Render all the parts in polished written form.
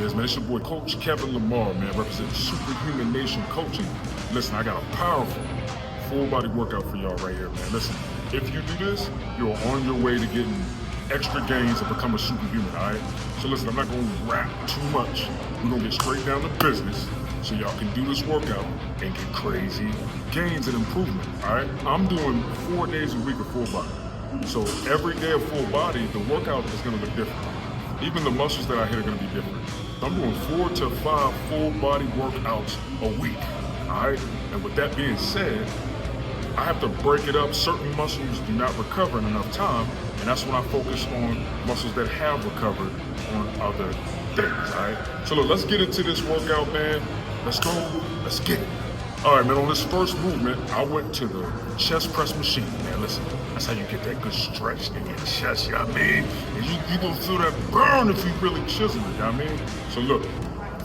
is, man? It's your boy, Coach Kevin Lamar, man, representing Superhuman Nation Coaching. Listen, I got a powerful full body workout for y'all right here, man. Listen, if you do this, you're on your way to getting extra gains and become a superhuman, all right? So listen, I'm not gonna rap too much. We're gonna get straight down to business so y'all can do this workout and get crazy gains and improvement, all right? I'm doing 4 days a week of full body. So every day of full body, the workout is gonna look different. Even the muscles that I hit are gonna be different. I'm doing 4 to 5 full body workouts a week, all right? And with that being said, I have to break it up. Certain muscles do not recover in enough time, and that's when I focus on muscles that have recovered on other things, all right? So look, let's get into this workout, man. Let's go, let's get it. All right, man, on this first movement, I went to the chest press machine, man. Listen, that's how you get that good stretch in your chest, you know what I mean? And you gonna feel that burn if you really chisel it, you know what I mean? So look,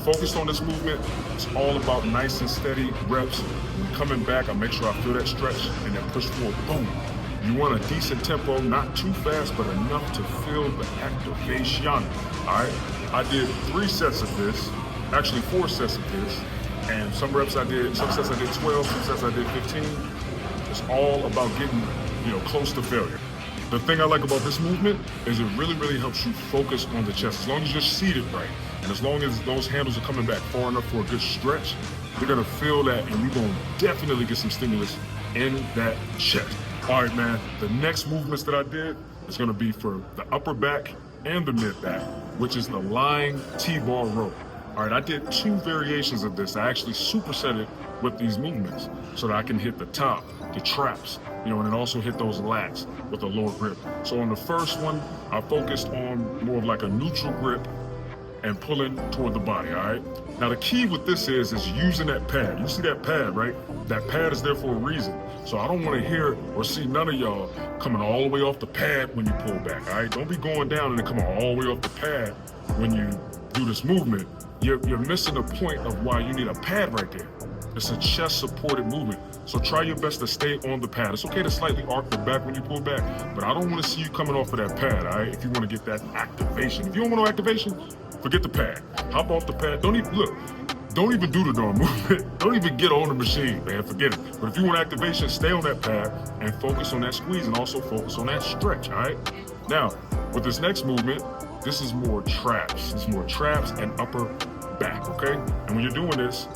focused on this movement. It's all about nice and steady reps. When coming back, I make sure I feel that stretch and then push forward, boom. You want a decent tempo, not too fast, but enough to feel the activation, all right? I did 3 sets of this, actually 4 sets of this, and some sets I did 12, some sets I did 15. It's all about getting, close to failure. The thing I like about this movement is it really, really helps you focus on the chest. As long as you're seated right, and as long as those handles are coming back far enough for a good stretch, you're gonna feel that, and you're gonna definitely get some stimulus in that chest. All right, man, the next movements that I did is gonna be for the upper back and the mid back, which is the lying T-bar row. All right, I did 2 variations of this. I actually superset it with these movements so that I can hit the top, the traps, and then also hit those lats with a lower grip. So on the first one, I focused on more of like a neutral grip and pulling toward the body, all right? Now the key with this is using that pad. You see that pad, right? That pad is there for a reason. So I don't want to hear or see none of y'all coming all the way off the pad when you pull back, all right? Don't be going down and then coming all the way off the pad when you do this movement. You're missing the point of why you need a pad right there. It's a chest supported movement. So try your best to stay on the pad. It's okay to slightly arc the back when you pull back, but I don't want to see you coming off of that pad, all right? If you want to get that activation. If you don't want no activation, forget the pad. Hop off the pad. Don't even do the darn movement. Don't even get on the machine, man. Forget it. But if you want activation, stay on that pad and focus on that squeeze and also focus on that stretch, all right? Now, with this next movement, this is more traps. It's more traps and upper back, okay? And when you're doing this,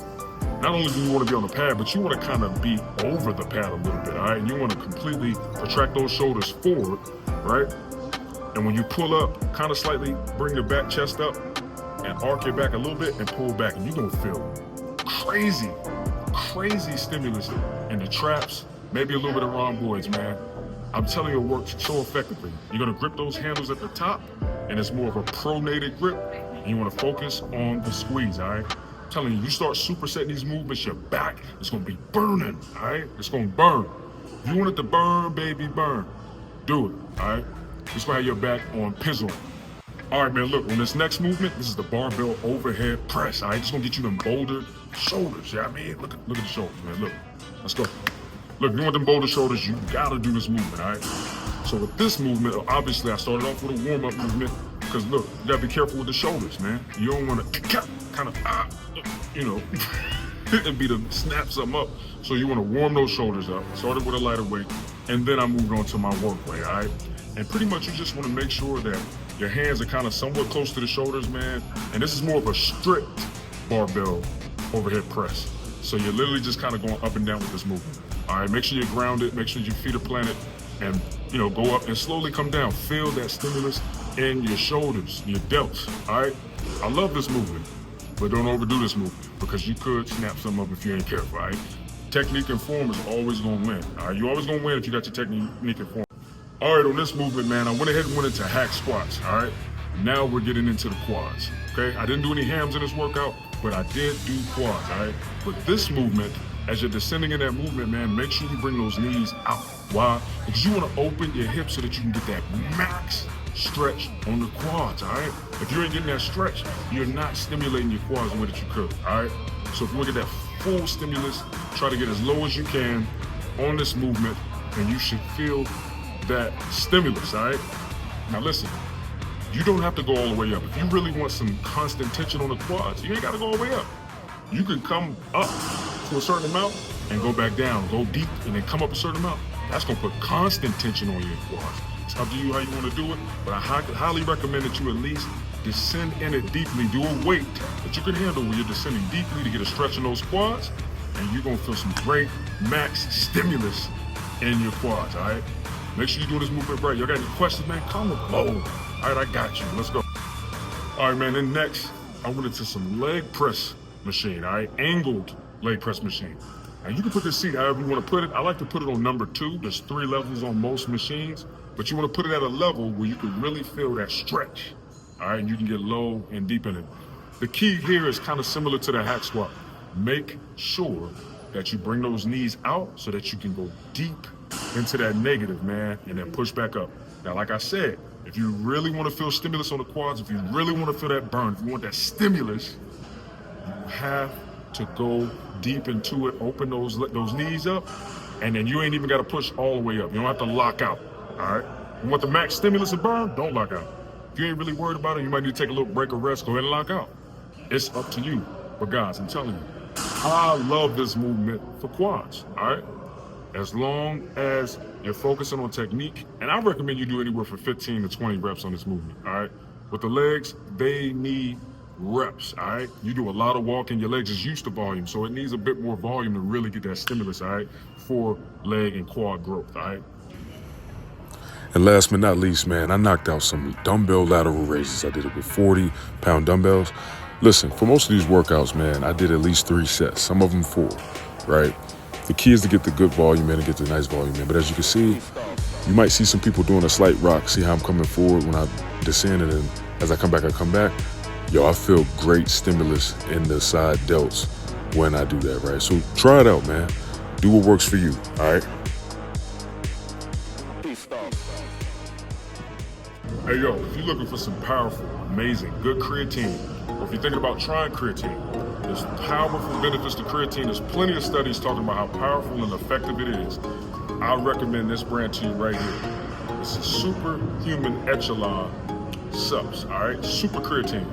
not only do you want to be on the pad, but you want to kind of be over the pad a little bit, all right? And you want to completely protract those shoulders forward, right? And when you pull up, kind of slightly bring your back chest up and arc your back a little bit and pull back. And you're going to feel crazy stimulus in the traps, maybe a little bit of rhomboids, man. I'm telling you, it works so effectively. You're going to grip those handles at the top, and it's more of a pronated grip. And you want to focus on the squeeze, all right? I'm telling you, you start supersetting these movements, your back is going to be burning, all right? It's going to burn. If you want it to burn, baby, burn. Do it, all right? Just gonna have your back on pizzle. All right, man, look, on this next movement, this is the barbell overhead press, all right? Just gonna get you them boulder shoulders, you know what I mean? Look at the shoulders, man, look. Let's go. Look, if you want them boulder shoulders, you gotta do this movement, all right? So with this movement, obviously I started off with a warm-up movement because look, you gotta be careful with the shoulders, man. You don't wanna kind of, and be to snap something up. So you wanna warm those shoulders up. Started with a lighter weight, and then I moved on to my work weight, all right? And pretty much you just wanna make sure that your hands are kind of somewhat close to the shoulders, man. And this is more of a strict barbell overhead press. So you're literally just kind of going up and down with this movement. All right, make sure you're grounded, make sure your feet are planted, and go up and slowly come down. Feel that stimulus in your shoulders, your delts, all right? I love this movement, but don't overdo this movement because you could snap some up if you ain't careful, all right? Technique and form is always gonna win, all right? You're always gonna win if you got your technique and form. All right, on this movement, man, I went ahead and went into hack squats, all right? Now we're getting into the quads, okay? I didn't do any hams in this workout, but I did do quads, all right? But this movement, as you're descending in that movement, man, make sure you bring those knees out. Why? Because you want to open your hips so that you can get that max stretch on the quads, all right? If you ain't getting that stretch, you're not stimulating your quads the way that you could, all right? So if you want to get that full stimulus, try to get as low as you can on this movement, and you should feel that stimulus, all right? Now listen, You don't have to go all the way up. If you really want some constant tension on the quads, you ain't gotta go all the way up. You can come up to a certain amount and go back down, go deep, and then come up a certain amount. That's gonna put constant tension on your quads. It's up to you how you wanna do it, but I highly recommend that you at least descend in it deeply. Do a weight that you can handle when you're descending deeply to get a stretch in those quads, and you're gonna feel some great max stimulus in your quads, all right? Make sure you do this movement right. Y'all got any questions, man? Comment below. All right, I got you. Let's go. All right, man, then next, I went into some leg press machine, all right? Angled leg press machine. Now, you can put this seat however you want to put it. I like to put it on number 2. There's 3 levels on most machines, but you want to put it at a level where you can really feel that stretch, all right? And you can get low and deep in it. The key here is kind of similar to the hack squat. Make sure that you bring those knees out so that you can go deep into that negative, man, and then push back up. Now, like I said, if you really want to feel stimulus on the quads, if you really want to feel that burn, if you want that stimulus, you have to go deep into it, open those knees up, and then you ain't even got to push all the way up. You don't have to lock out, all right? You want the max stimulus and burn? Don't lock out. If you ain't really worried about it, you might need to take a little break or rest, go ahead and lock out. It's up to you. But guys, I'm telling you, I love this movement for quads, all right? As long as you're focusing on technique, and I recommend you do anywhere from 15 to 20 reps on this movement, all right? With the legs, they need reps, all right? You do a lot of walking, your legs is used to volume, so it needs a bit more volume to really get that stimulus, all right, for leg and quad growth, all right? And last but not least, man, I knocked out some dumbbell lateral raises. I did it with 40-pound dumbbells. Listen, for most of these workouts, man, I did at least 3 sets, some of them 4, right? The key is to get the good volume in and get the nice volume in. But as you can see, you might see some people doing a slight rock. See how I'm coming forward when I descend, and then as I come back, Yo, I feel great stimulus in the side delts when I do that, right? So try it out, man. Do what works for you, all right? Hey, yo, if you're looking for some powerful, amazing, good creatine, or if you're thinking about trying creatine, there's powerful benefits to creatine. There's plenty of studies talking about how powerful and effective it is. I recommend this brand to you right here. It's a Superhuman Echelon Subs, all right? Super creatine.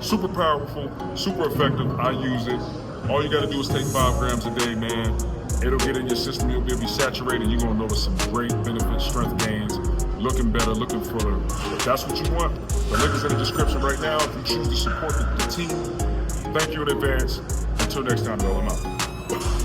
Super powerful, super effective. I use it. All you gotta do is take 5 grams a day, man. It'll get in your system, you'll be saturated. You're gonna notice some great benefits, strength gains, looking better, looking fuller. If that's what you want, the link is in the description right now. If you choose to support the team, thank you in advance. Until next time, though, I'm out.